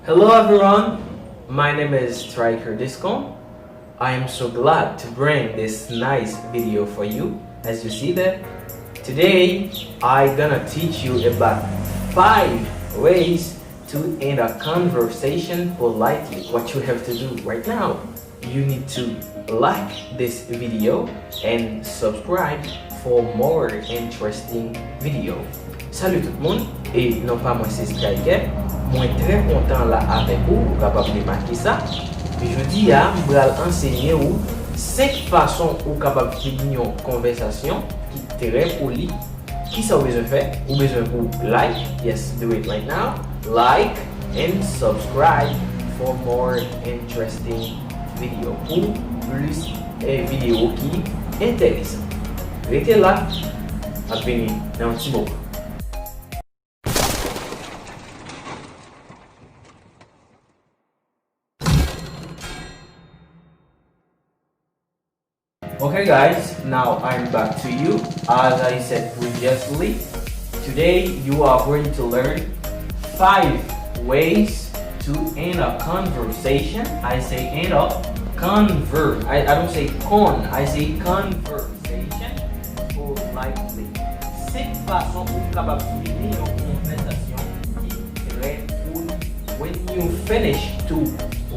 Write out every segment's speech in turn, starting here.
Hello everyone, my name is Striker Discon. I am so glad to bring this nice video for you. As you see there, today I'm gonna teach you about 5 ways to end a conversation politely. What you have to do right now, you need to like this video and subscribe for more interesting video. Salut tout le monde, et non pas moi c'est Striker. Moi très content là avec vous, capable de marquer ça. Je dis à m'bral enseigner ou 5 façons ou capable finir une conversation qui très poli. Qui ça vous besoin faire? Ou besoin pour like, yes, do it right now. Like and subscribe for more interesting video. Pour plus vidéo qui intéressant. Restez là, à venir dans un petit moment. Okay guys, now I'm back to you. As I said previously, today you are going to learn 5 ways to end a conversation. I say end a convert. I don't say con, I say conversation politely. 5 façons pour capable finir une conversation qui est cool. When you finish to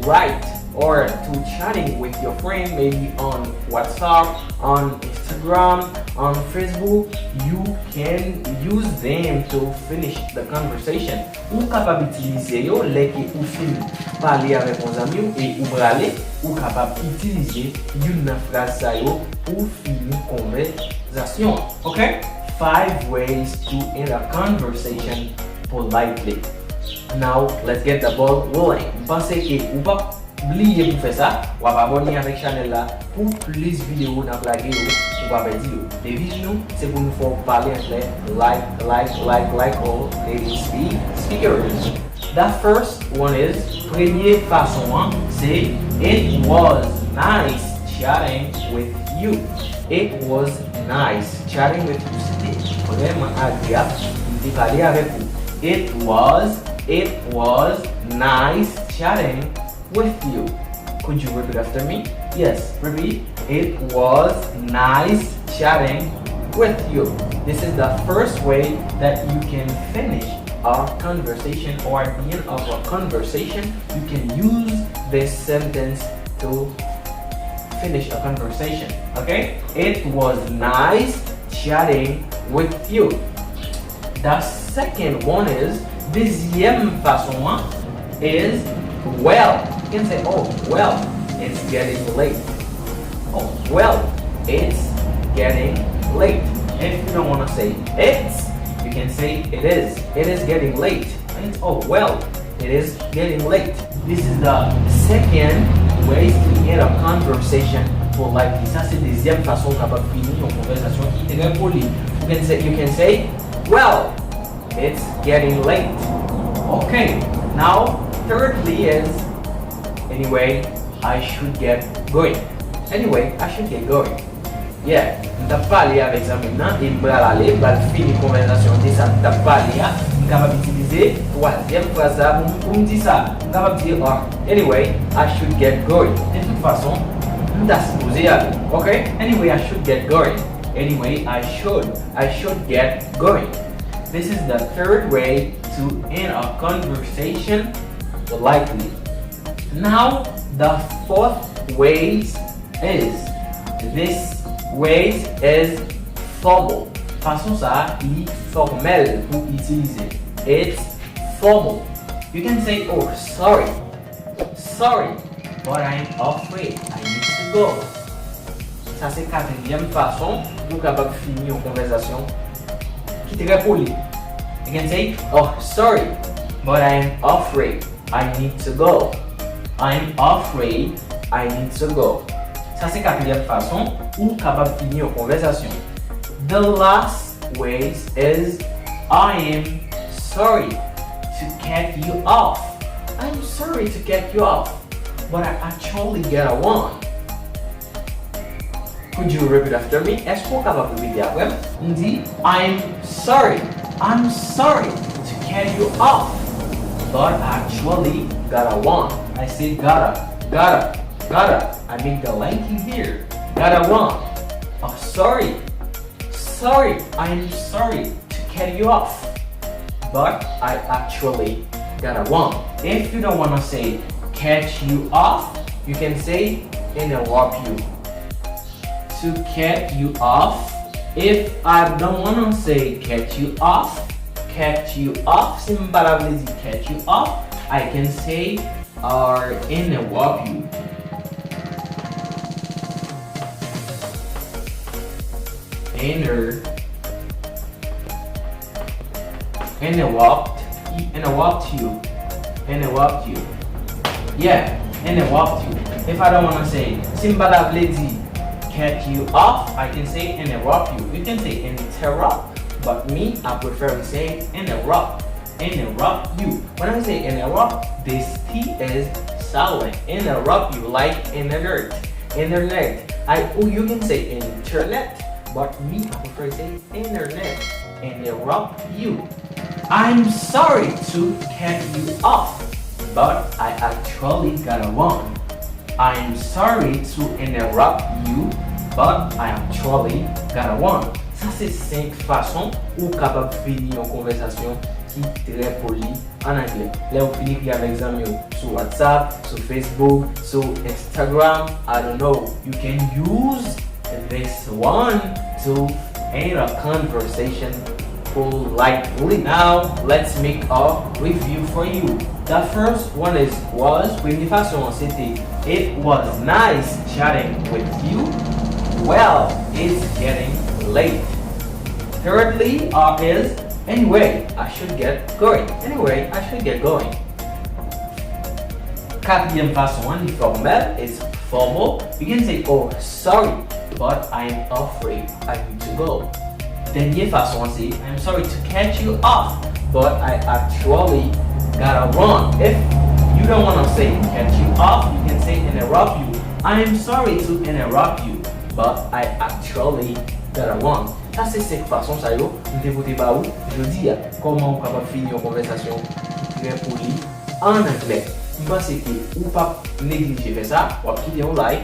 write or to chatting with your friend, maybe on WhatsApp, on Instagram, on Facebook, you can use them to finish the conversation. Ou capable utiliser yo les qui ou fin parler avec vos amis et ou braler, ou capable utiliser une phrase ça yo pour finir conversation. Okay? 5 ways to end a conversation politely. Now let's get the ball rolling. Pensez que ou pas oubliez pour faire ça, ou va abonner avec channel là pour plus vidéos dans blaguer ou va faire vidéo. Les vidéos c'est pour nous faire parler anglais like all native speakers. The first one is première façon c'est it was nice chatting with you. It was nice chatting with you. C'était vraiment agréable de parler avec vous. It was nice chatting with you. Could you repeat after me? Yes, repeat. It was nice chatting with you. This is the first way that you can finish a conversation, or at the end of a conversation, you can use this sentence to finish a conversation. Okay? It was nice chatting with you. The second one is, deuxième façon is well. You can say, oh, well, it's getting late. Oh, well, it's getting late. If you don't want to say it's, you can say it is. It is getting late. And oh, well, it is getting late. This is the second way to end a conversation politely. Ça, c'est deuxième façon capable de finir une conversation qui est très polie. You can say, well, it's getting late. Okay, now, thirdly is, anyway, I should get going. Anyway, I should get going. Yeah, t'as parlé avec ça maintenant, et bral aller, bral finir conversation, de ça, t'as parlé, on capable d'utiliser troisième phrase pour me dire ça. On capable dire, anyway, I should get going. De toute façon, on t'a supposé aller. Okay? Anyway, I should get going. Anyway, I should get going. This is the third way to end a conversation politely. Now, the fourth way is formal. Façon ça, il formel pour utiliser. It's formal. You can say, oh, sorry, but I'm afraid. I need to go. Ça c'est quatrième façon pour capable finir une conversation qui est très poli. You can say, oh, sorry, but I'm afraid. I need to go. I'm afraid I need to go. Ça c'est quatrième façon ou capable de finir une conversation. The last way is I am sorry to cut you off. I'm sorry to cut you off, but I actually get a one. Could you repeat after me? Est-ce qu'on est capable de répéter après? On dit I'm sorry to cut you off, but actually gotta want. I say gotta. I make the linking here. Gotta want. Oh, sorry. I am sorry to cut you off, but I actually gotta want. If you don't wanna say cut you off, you can say interrupt you. To cut you off. If I don't wanna say cut you off, simple vle di cut you off, I can say or interrupt you. Interrupt you. Yeah, interrupt you. If I don't wanna say simple vle di cut you off, I can say interrupt you. You can say interrupt, but me, I prefer saying interrupt you. When I say interrupt, this T is silent. Interrupt you, like internet. You can say internet, but me, I prefer saying internet. Interrupt you. I'm sorry to cut you off, but I actually gotta want. I'm sorry to interrupt you, but I actually gotta want. Ça c'est 5 façons ou capable finir une conversation qui très poli en anglais. Là vous finissez avec amis sur WhatsApp, sur Facebook, sur Instagram. I don't know. You can use this one to end a conversation politely. Now let's make a review for you. The first one was première façon c'était it was nice chatting with you. Well, it's getting late. Thirdly, is anyway, I should get going. Quatrième façon, informel, is formal. You can say, oh, sorry, but I'm afraid I need to go. Dernière façon, c'est I'm sorry to cut you off, but I actually gotta run. If you don't want to say cut you off, you can say interrupt you. I am sorry to interrupt you, but I actually gotta run. Ça c'est 5 façons ça yo, nous dévoter ba ou jeudi comment on capable finir une conversation très polie en anglais. Je pense que ou pas négliger faire ça, ou quitter un like,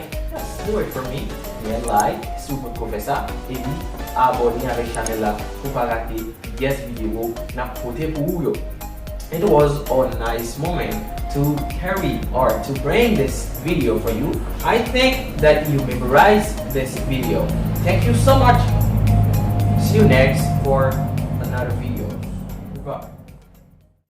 do it for me. Yeah, like, si vous pouvez faire ça et puis abonner avec la chaîne là pour pas rater yes vidéo n'a porté pour vous. It was a nice moment to carry or to bring this video for you. I think that you memorized this video. Thank you so much. See you next for